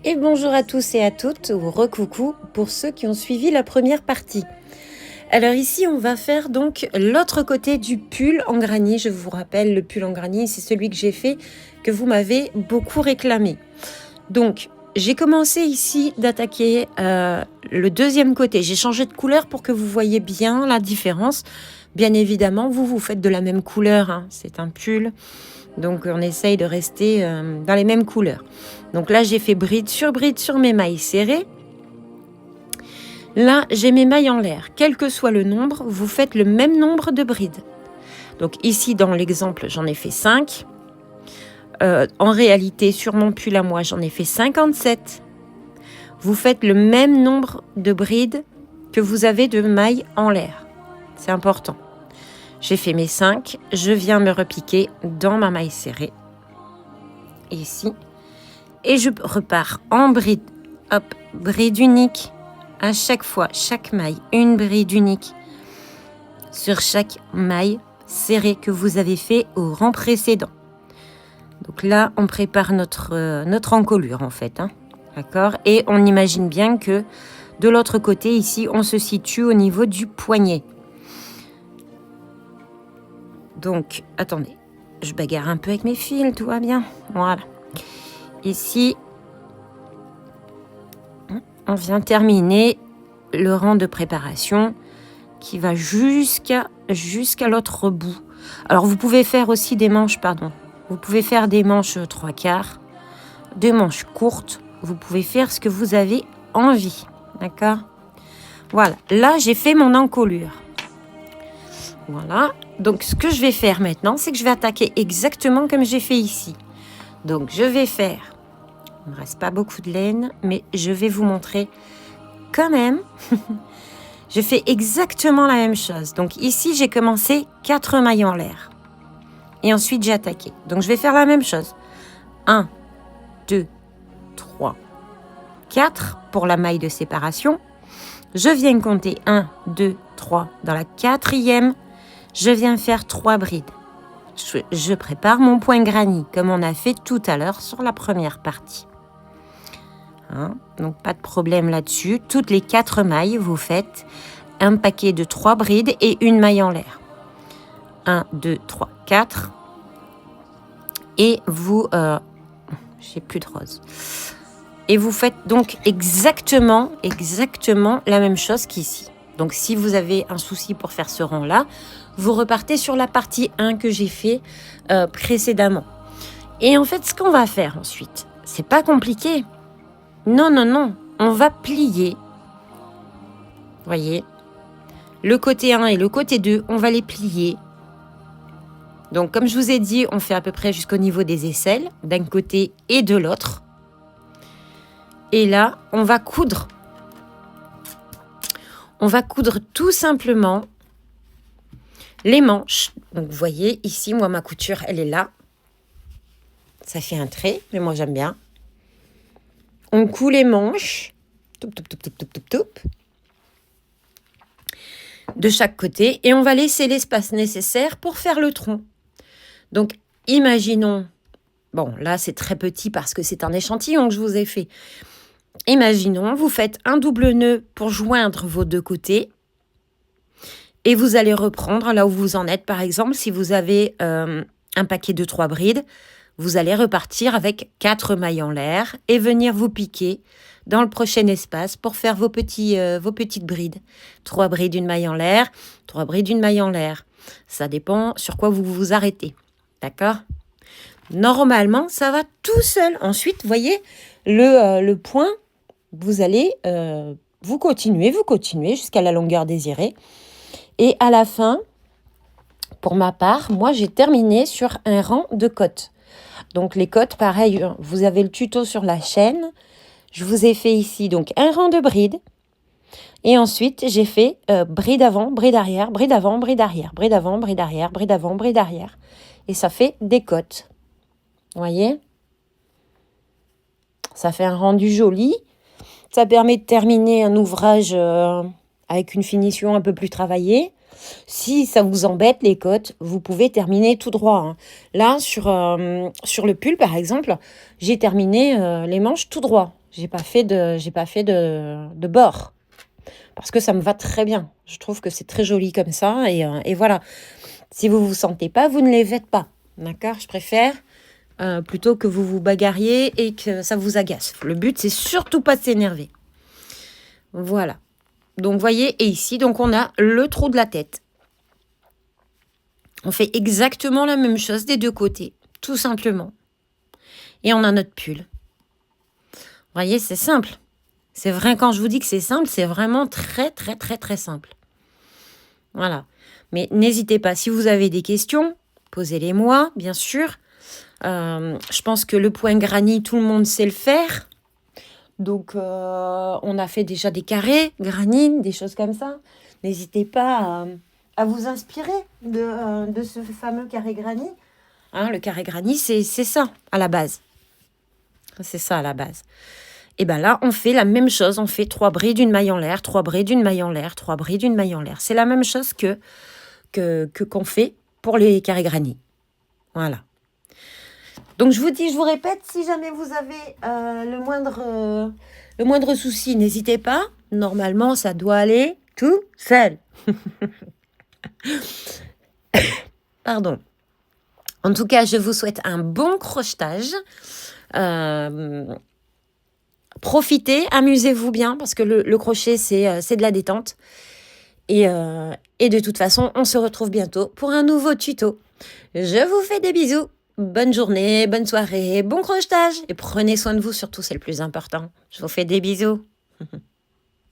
Et bonjour à tous et à toutes, ou recoucou pour ceux qui ont suivi la première partie. Alors ici, on va faire donc l'autre côté du pull en granny. Je vous rappelle, le pull en granny, c'est celui que j'ai fait, que vous m'avez beaucoup réclamé. Donc, j'ai commencé ici d'attaquer le deuxième côté. J'ai changé de couleur pour que vous voyez bien la différence. Bien évidemment, vous faites de la même couleur, hein. C'est un pull. Donc, on essaye de rester dans les mêmes couleurs. Donc là, j'ai fait bride sur mes mailles serrées. Là, j'ai mes mailles en l'air. Quel que soit le nombre, vous faites le même nombre de brides. Donc ici, dans l'exemple, j'en ai fait 5. En réalité, sur mon pull à moi, j'en ai fait 57. Vous faites le même nombre de brides que vous avez de mailles en l'air. C'est important. J'ai fait mes 5. Je viens me repiquer dans ma maille serrée. Ici. Et je repars en bride. Hop, bride unique. À chaque fois, chaque maille, une bride unique. Sur chaque maille serrée que vous avez fait au rang précédent. Donc là, on prépare notre encolure en fait. Hein. D'accord ? Et on imagine bien que de l'autre côté, ici, on se situe au niveau du poignet. Donc, attendez. Je bagarre un peu avec mes fils, tout va bien. Voilà. Ici, on vient terminer le rang de préparation qui va jusqu'à l'autre bout. Alors, vous pouvez faire aussi des manches, Vous pouvez faire des manches 3/4, des manches courtes. Vous pouvez faire ce que vous avez envie. D'accord ? Voilà. Là, j'ai fait mon encolure. Voilà. Donc, ce que je vais faire maintenant, c'est que je vais attaquer exactement comme j'ai fait ici. Donc, je vais faire... Il ne me reste pas beaucoup de laine, mais je vais vous montrer quand même. Je fais exactement la même chose. Donc ici, j'ai commencé 4 mailles en l'air. Et ensuite, j'ai attaqué. Donc je vais faire la même chose. 1, 2, 3, 4 pour la maille de séparation. Je viens compter 1, 2, 3 dans la quatrième. Je viens faire 3 brides. Je prépare mon point granny, comme on a fait tout à l'heure sur la première partie. Hein, donc pas de problème là-dessus. Toutes les 4 mailles, vous faites un paquet de 3 brides et une maille en l'air. 1, 2, 3, 4. Et vous... j'ai plus de rose. Et vous faites donc exactement la même chose qu'ici. Donc si vous avez un souci pour faire ce rang-là, vous repartez sur la partie 1 que j'ai fait précédemment. Et en fait, ce qu'on va faire ensuite, c'est pas compliqué. Non. On va plier. Voyez. Le côté 1 et le côté 2, on va les plier. Donc, comme je vous ai dit, on fait à peu près jusqu'au niveau des aisselles, d'un côté et de l'autre. Et là, on va coudre. On va coudre tout simplement les manches. Donc, vous voyez, ici, moi, ma couture, elle est là. Ça fait un trait, mais moi, j'aime bien. On coud les manches, de chaque côté, et on va laisser l'espace nécessaire pour faire le tronc. Donc, imaginons, bon, là, c'est très petit parce que c'est un échantillon que je vous ai fait. Imaginons, vous faites un double nœud pour joindre vos deux côtés, et vous allez reprendre là où vous en êtes. Par exemple, si vous avez un paquet de 3 brides, vous allez repartir avec 4 mailles en l'air et venir vous piquer dans le prochain espace pour faire vos petites brides. 3 brides, une maille en l'air, 3 brides, une maille en l'air. Ça dépend sur quoi vous vous arrêtez. D'accord ? Normalement, ça va tout seul. Ensuite, vous voyez, le point, vous allez, vous continuez jusqu'à la longueur désirée. Et à la fin, pour ma part, moi, j'ai terminé sur un rang de côtes. Donc les côtes, pareil, vous avez le tuto sur la chaîne. Je vous ai fait ici donc un rang de brides. Et ensuite, j'ai fait bride avant, bride arrière, bride avant, bride arrière, bride avant, bride arrière, bride avant, bride arrière. Et ça fait des côtes. Vous voyez ? Ça fait un rendu joli. Ça permet de terminer un ouvrage avec une finition un peu plus travaillée. Si ça vous embête, les côtes, vous pouvez terminer tout droit. Hein. Là, sur le pull, par exemple, j'ai terminé les manches tout droit. J'ai pas fait de bord. Parce que ça me va très bien. Je trouve que c'est très joli comme ça. Et voilà. Si vous vous sentez pas, vous ne les faites pas. D'accord? Je préfère plutôt que vous vous bagarriez et que ça vous agace. Le but, c'est surtout pas de s'énerver. Voilà. Donc, voyez, et ici, donc on a le trou de la tête. On fait exactement la même chose des deux côtés, tout simplement. Et on a notre pull. Vous voyez, c'est simple. C'est vrai, quand je vous dis que c'est simple, c'est vraiment très, très, très, très simple. Voilà. Mais n'hésitez pas, si vous avez des questions, posez-les-moi, bien sûr. Je pense que le point granny, tout le monde sait le faire. Donc, on a fait déjà des carrés, granny, des choses comme ça. N'hésitez pas à vous inspirer de ce fameux carré granny. Hein, le carré granny, c'est ça à la base. C'est ça à la base. Et bien là, on fait la même chose. On fait 3 brides, une maille en l'air, 3 brides, une maille en l'air, 3 brides, une maille en l'air. C'est la même chose qu'on fait pour les carrés granny. Voilà. Donc, je vous répète, si jamais vous avez le moindre souci, n'hésitez pas. Normalement, ça doit aller tout seul. Pardon. En tout cas, je vous souhaite un bon crochetage. Profitez, amusez-vous bien, parce que le crochet, c'est de la détente. Et de toute façon, on se retrouve bientôt pour un nouveau tuto. Je vous fais des bisous. Bonne journée, bonne soirée, bon crochetage. Et prenez soin de vous surtout, c'est le plus important. Je vous fais des bisous.